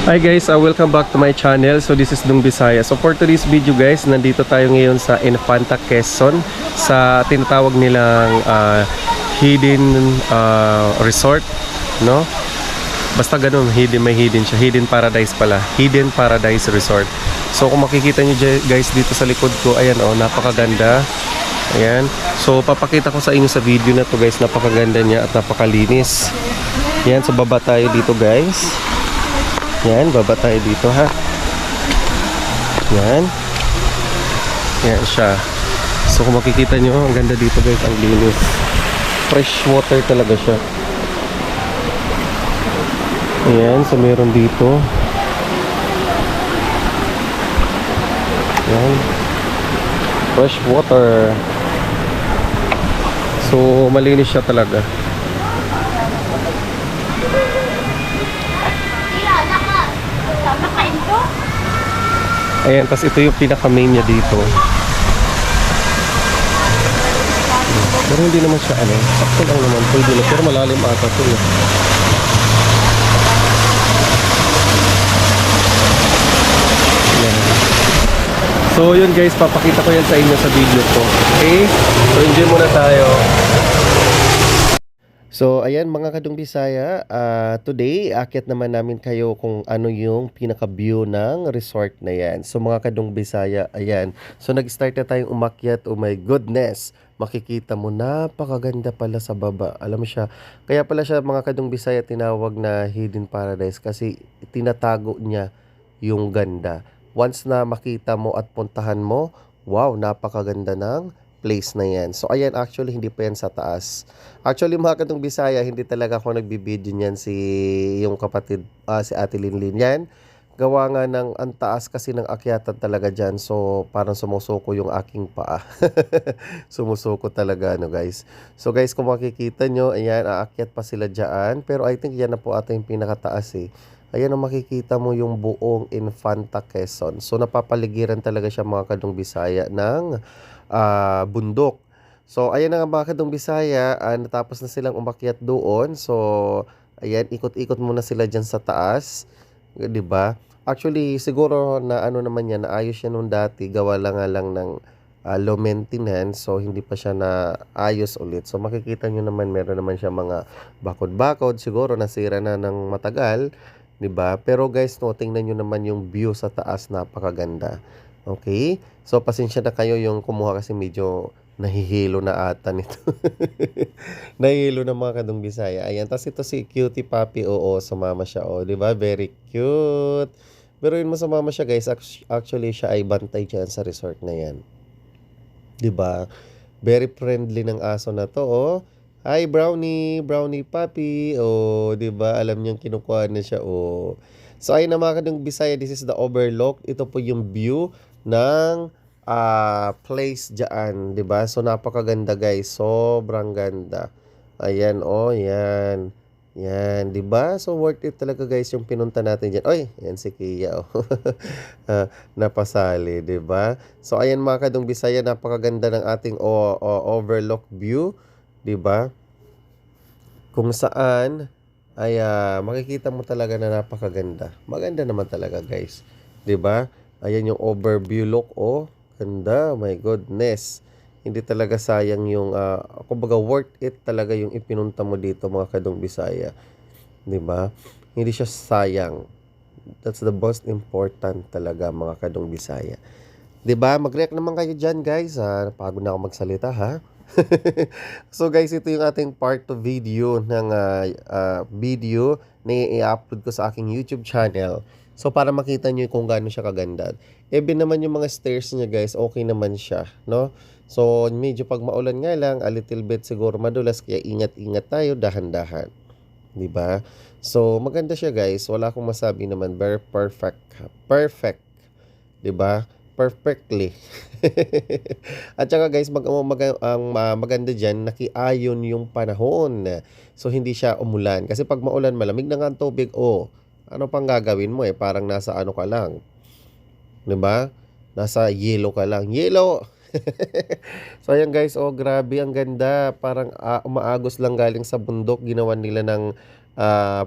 Hi guys, welcome back to my channel. So this is Dung Bisaya. So for today's video guys, nandito tayo ngayon sa Infanta, Quezon, sa tinatawag nilang hidden resort, no? Basta ganun, hidden, may hidden siya. Hidden Paradise pala. Hidden Paradise Resort. So kung makikita nyo guys dito sa likod ko, ayan oh, napakaganda. Ayan. So papakita ko sa inyo sa video na to guys, napakaganda niya at napakalinis. Ayan, so baba tayo dito guys. Yan, baba tayo dito ha. Yan. Yan siya. So kung makikita nyo, ang ganda dito guys, ang linis. Fresh water talaga siya. Ayan, so meron dito. Yan. Fresh water. So malinis siya talaga. Ayan, tapos ito yung pinaka-main niya dito. Pero hindi naman siya ano, sakto lang naman, pwede na, pero malalim ata ito eh. Ayan. So yun guys, papakita ko yan sa inyo sa video ko. Okay? So enjoy muna tayo. So ayan mga Kadung Bisaya, today aakyat naman namin kayo kung ano yung pinaka-view ng resort na yan. So mga Kadung Bisaya, ayan. So nag-start na tayong umakyat, oh my goodness. Makikita mo, napakaganda pala sa baba. Alam mo siya, kaya pala siya mga Kadung Bisaya tinawag na Hidden Paradise kasi tinatago niya yung ganda. Once na makita mo at puntahan mo, wow, napakaganda ng place na yan. So ayan, actually hindi pa yan sa taas. Actually mga Kadung Bisaya, hindi talaga ako nagbibideo niyan si yung kapatid, si Ate Linlin yan. Gawa nga ng ang taas kasi ng akyatan talaga dyan. So parang sumusuko yung aking paa. Sumusuko talaga ano guys. So guys, kung makikita nyo, ayan, aakyat pa sila dyan. Pero I think yan na po ata yung pinakataas eh. Ayan ang makikita mo yung buong Infanta, Quezon. So napapaligiran talaga siya mga Kadung Bisaya ng bundok. So ayan na nga mga Kadung Bisaya, natapos na silang umakyat doon. So ayan, ikot-ikot muna sila dyan sa taas, 'di ba? Actually siguro na ano naman yan, naayos siya nung dati, gawa lang nga lang ng low maintenance, so hindi pa siya na ayos ulit. So makikita nyo naman, meron naman siya mga bakod-bakod, siguro nasira na ng matagal, 'di ba? Pero guys, no, tingnan nyo naman yung view sa taas, napakaganda. Okay? So, pasensya na kayo yung kumuha kasi medyo nahihilo na ata nito. Nahihilo na mga Kadung Bisaya. Ayan, tapos ito si Cutie Puppy, oo, sumama siya, oh, di ba? Very cute. Pero yun mo sumama siya, guys. Actually, siya ay bantay dyan sa resort na yan. Di ba? Very friendly ng aso na to, oh. Hi, Brownie, Brownie Puppy. Oh, di ba? Alam niyang kinukuha na siya, oh. So, ayun na mga Kadung Bisaya, this is the overlook. Ito po yung view ng place dyan, 'di ba? So napakaganda guys, sobrang ganda. Ayan oh, yan. Yan, 'di ba? So worth it talaga guys yung pinunta natin diyan. Oy, yan si Kia oh. Napasali, 'di ba? So ayan mga Kadung Bisaya, napakaganda ng ating overlook view, 'di ba? Kung saan ay makikita mo talaga na napakaganda. Maganda naman talaga guys, 'di ba? Ayan yung overview look, oh. Ganda, my goodness. Hindi talaga sayang yung, kumbaga worth it talaga yung ipinunta mo dito mga Kadung Bisaya. 'Di ba? Hindi siya sayang. That's the most important talaga mga Kadung Bisaya. 'Di ba? Mag-react naman kayo diyan, guys. Napagod na ako magsalita, ha? So guys, ito yung ating part 2 video ng video na i-upload ko sa aking YouTube channel. So para makita nyo kung gaano siya kaganda. Even naman yung mga stairs niya guys, okay naman siya, no? So medyo pag maulan nga lang, a little bit siguro madulas, kaya ingat-ingat tayo, dahan-dahan. 'Di ba? So maganda siya guys, wala akong masabi naman, very perfect. Perfect. 'Di ba? Perfectly. At saka guys, maganda diyan, nakiayon yung panahon. So hindi siya umulan kasi pag maulan, malamig na nga ang tubig, oh. Ano pang gagawin mo eh? Parang nasa ano ka lang. 'Di ba? Nasa yellow ka lang. Yellow. So ayan guys, oh grabe ang ganda. Parang umaagos lang galing sa bundok. Ginawan nila ng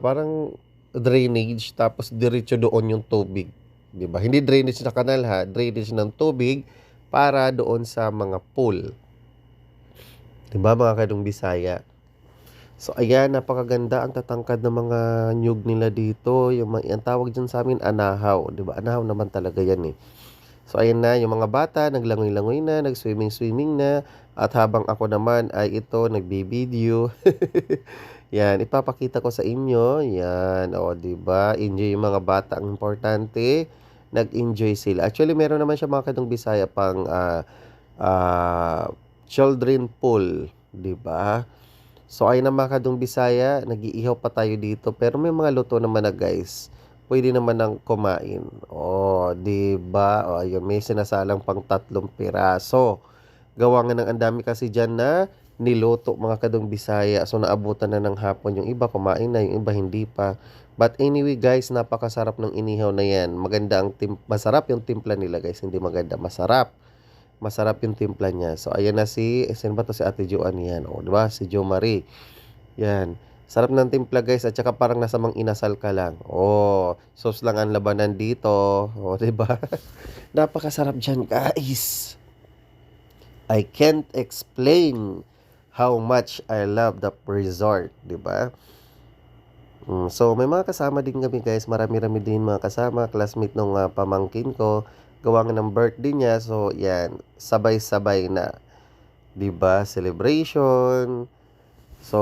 parang drainage tapos diretso doon yung tubig, 'di ba? Hindi drainage na kanal ha, drainage ng tubig para doon sa mga pool. 'Di ba mga kadong Bisaya? So ayan, napakaganda ang tatangkad ng mga niyog nila dito. Ang tawag diyan sa amin anahaw, 'di ba? Anahaw naman talaga 'yan eh. So ayan na, yung mga bata naglangoy-langoy na, nag-swimming-swimming na, at habang ako naman ay ito nagbi-video. Yan, ipapakita ko sa inyo. Yan, o 'di ba? Enjoy yung mga bata, ang importante, nag-enjoy sila. Actually, meron naman siya mga kadong Bisaya pang ah, children pool, 'di ba? So ayun na mga kadong Bisaya, nag-iihaw pa tayo dito, pero may mga luto naman na guys. Pwede naman ng kumain. Oh, 'di ba? Oh, ayun, may sinasalang pang 3 piraso. Gawa nga ng ang dami kasi diyan na niluto mga kadong Bisaya. So naabutan na ng hapon, yung iba kumain na, yung iba hindi pa. But anyway guys, napakasarap ng inihaw na 'yan. Maganda ang masarap yung timpla nila guys, hindi maganda, masarap. Masarap yung timpla niya. So ayan na sino ba to, si Ate Joanne yan. Oh, 'di ba? Si Jo Marie. Yan. Sarap ng timpla guys, at saka parang nasa mang inasal ka lang. Oh, sauce lang ang labanan dito. Oh, 'di ba? Napakasarap diyan, guys. I can't explain how much I love the resort, 'di ba? So may mga kasama din kami guys, marami-rami din mga kasama, classmate nung pamangkin ko, gawa nga ng birthday niya. So yan, sabay-sabay na, 'di ba? Celebration. So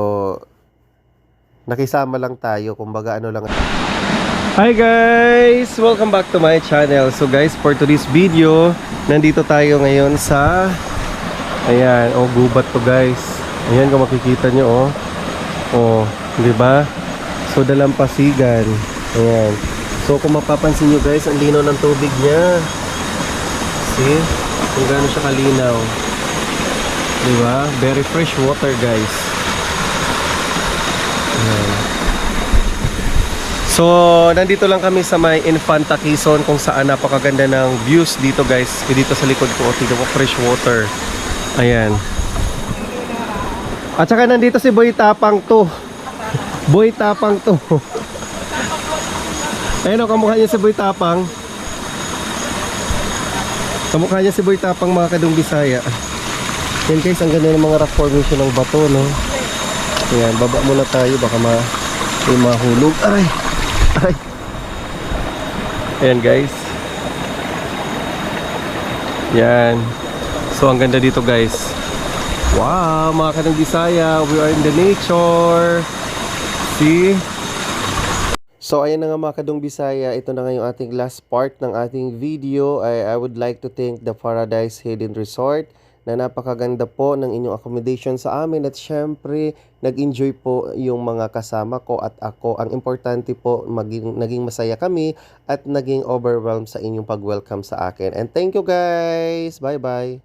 nakisama lang tayo, kumbaga ano lang. Hi guys! Welcome back to my channel. So guys, for today's video, nandito tayo ngayon sa ayan, oh gubat to guys. Ayan kung makikita nyo oh, 'di ba? So dalampasigan. Ayan. So kung mapapansin nyo guys, ang linaw ng tubig niya. See? Kung gaano siya kalinaw. 'Di ba? Very fresh water guys. Ayan. So, nandito lang kami sa may Infanta Quezon, kung saan napakaganda ng views dito guys. Dito sa likod ko, tignan mo, fresh water. Ayan. At saka nandito si Boy Tapang to. Boy Tapang to. Ayan o, kamukha niya si Boy Tapang. Kamukha niya si Boy Tapang, mga kadong Bisaya. Yan guys, ang ganda ng mga rock formation ng bato, no? Ayan, baba muna tayo, baka may mahulog. Ay! Ay! Ayan guys. Yan. So ang ganda dito guys. Wow, mga kadong Bisaya, we are in the nature. See? So ayan na nga mga kadong Bisaya, ito na nga yung ating last part ng ating video. I would like to thank the Paradise Hidden Resort na napakaganda po ng inyong accommodation sa amin, at syempre nag-enjoy po yung mga kasama ko at ako. Ang importante po, naging masaya kami at naging overwhelmed sa inyong pag-welcome sa akin. And thank you guys! Bye bye!